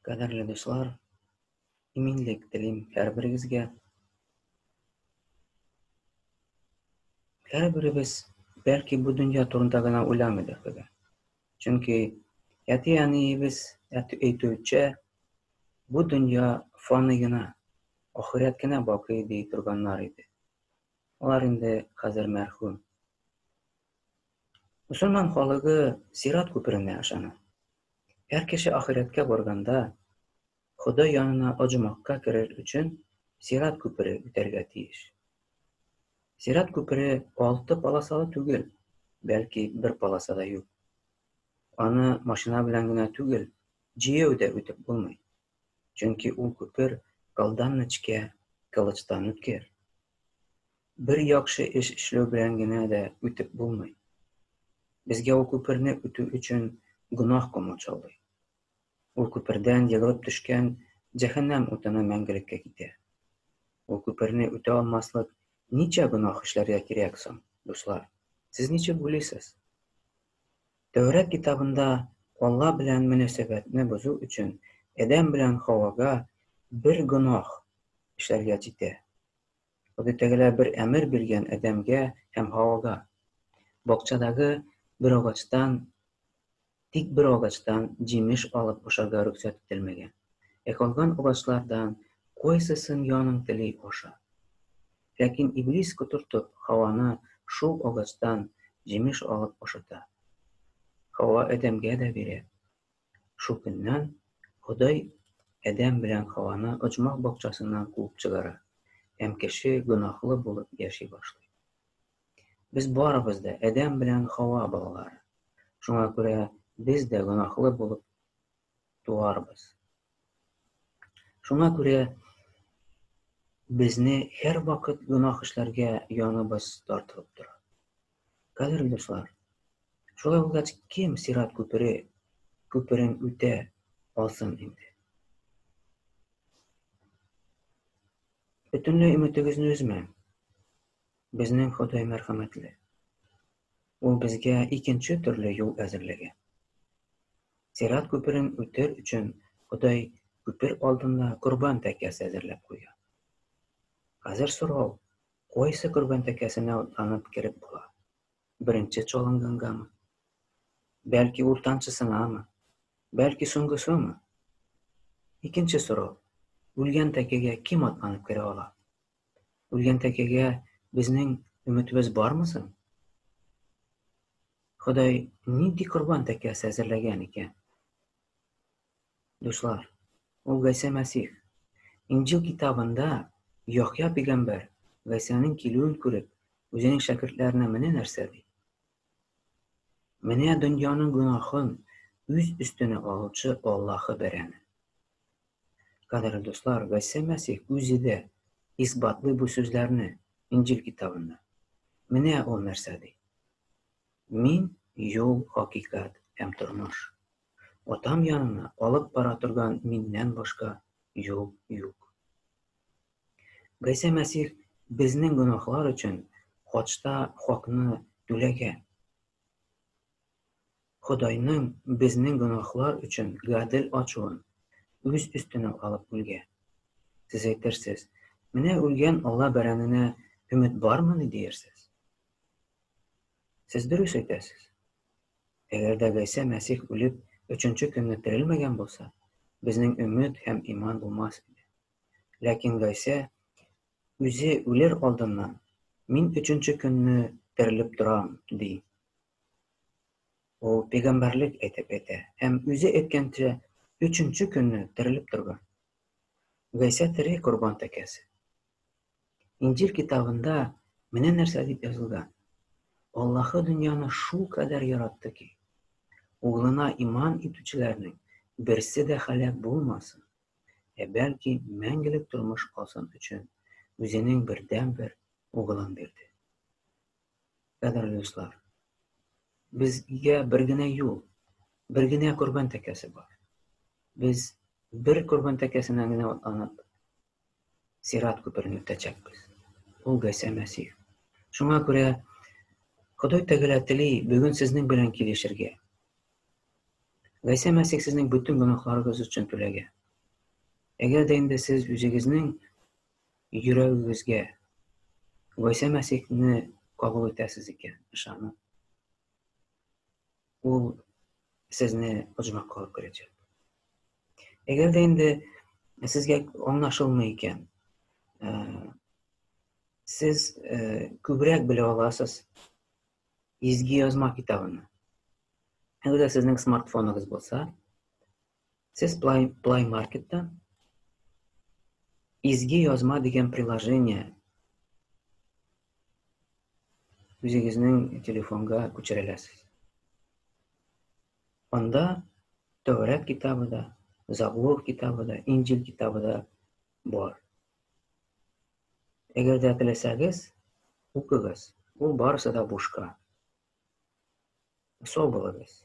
Qadrli do'stlar, iminlik tilim har biringizga. Har birimiz balki bu dunyo turindagina o'ylamadik bugun. Chunki yani biz aytuvchi bu dunyo fonigina, oxiratgina boqiy deb turganlar edi. Ular endi hozir marhum. Musulmon xalqi sirat ko'pirini yashana. Har kishi oxiratga borganda Xudo yonina ojumoqqa kirish uchun sirat ko'piri o'targa tegish. Sirat ko'piri 6 polosali tugul, balki bir polosada yo'q. Uni mashina bilangina tugul, jiyovda o'tib bo'lmaydi. Chunki u ko'pir qaldan ichga, qilichdan o'tkir. Bir yaxshi ish ishlov bilangina da o'tib bo'lmaydi. Bizga u ko'pirni o'tish uchun gunoh qo'mocholi. U ko'pirdan yig'ilib tushgan jahannam o'tini mangilikka ketadi. U ko'pirni o'ta olmaslik necha gunoh ishlarga kerak so'ng, do'stlar? Siz necha bo'lasiz? Tavrat kitobida Alloh bilan munosabatni buzuv uchun Adam bilan Havoga bir gunoh ishlarga ketdi. Xudotaala bir amr bergan Adamga ham Havoga. Bog'chadagi bir o'g'achdan jemish olib o'sharga ruxsat etilmagan. Qolgan o'g'achlardan qo'ysisin yoning tili o'sha. Lekin iblis kuturtib Havoni shu o'g'achdan jemish olib o'shata. Havo Adamga da beradi. Shu kundan Xudo Adam bilan Havoni o'chmoq bog'chasidan quvib chiqaradi. Ham kishi gunohli bo'lib yashay boshlaydi. Biz boribizda Adam bilan Havo bolalari. Shunga ko'ra biz da gunohli bo'lib tug'armiz. Shunga ko'ra bizni har vaqt gunoh ishlarga yonimiz tortilib turadi. Qadrli do'stlar, shunday bo'lgach kim sirat ko'pirin o'ta olsin endi? Butunlay umidingizni uzmang. Bizning Xudo marhamatli. U bizga ikkinchi turli yo'l hazırlagan. Sirat ko'pirin o'tar uchun Xudo ko'pir oldinda qurbon takasi hazırlab qo'ygan. Hozir so'rov, qaysi qurbon takasini tanib kirib bo'ladi? Birinchi cholingangami? Balki o'rtanchisini, balki so'nggisimi? Ikkinchi so'rov, o'lgan takaga kim otlanib kira oladi? O'lgan takaga bizning umidimiz bormisin? Xudo niddi qurbon takasi hazırlagan ekan? Do'stlar, u G'aysa Masih. Injil kitobida Yohya payg'ambar G'aysaning keluvini ko'rib, o'zining shogirdlarini mana narsa deydi. Mana dunyoning gunohin o'z ustini oluvchi Allohga berani. Qadrli do'stlar, G'aysa Masih o'zida isbotli bu so'zlarni Injil kitobida. Mana u narsa deydi. Men yo'l, haqiqat ham turmush. Otam yonimda olib bora turgan mendan boshqa yo'l yo'q. G'aysa Masih bizning gunohlar uchun qochda haqni to'lagan. Xudoning bizning gunohlar uchun gadil ochuvini o'z ustini olib o'lgan. Siz aytirsiz, mana o'lgan Alloh baranini umid bormi deyirsiz? Siz durust aytasiz. Agarda G'aysa Masih o'lib 3-kunni tirilmagan bo'lsa, bizning umid ham iymon bo'lmas edi. Lekin G'aysa o'zi o'lir oldindan men 3-kunni tirilib turam deydi. U payg'ambarlik aytib ham o'zi aytgancha 3-kunni tirilib turgan. G'aysa tirik qurbon takasi. Injil kitobida mana narsa deb yozilgan. Alloh dunyoni shu qadar yaratdiki, o'g'lina iymon etuvchilarning birsida halok bo'lmasin, balki mangilik turmush olsin uchun o'zining birdan-bir o'g'lini berdi. Qadrli do'stlar, bizga birgina yo'l, birgina qurbon takasi bor. Biz bir qurbon takasini otlanib sirat ko'pirini o'tacakmiz. U G'aysa Masih. Shunga ko'ra Xudo taala tili bugun sizning bilan kelishirga. G'aysa Masih sizning butun gunohlaringiz uchun to'lagan. Әгәр дә инде сез үзегезнең йөрәгегезгә Гайса Мәсихне кабул итәсез икән, ышанып, ул сезне оҗмахка алып керәчәк. Әгәр дә инде сезгә аңлашылмый икән, сез күбрәк белә аласыз изге язма китабын. Әгәр дә сезнең смартфоныгыз булса, сез Play Market'тан изге язма дигән приложение үзегезнең телефонга күчерәләсез. Анда Тәүрәт китабы да, Забур китабы да, Инҗил китабы да бар. Әгәр дә теләсәгез, укыгыз. Ул барысы да бушка. Сау булыгыз.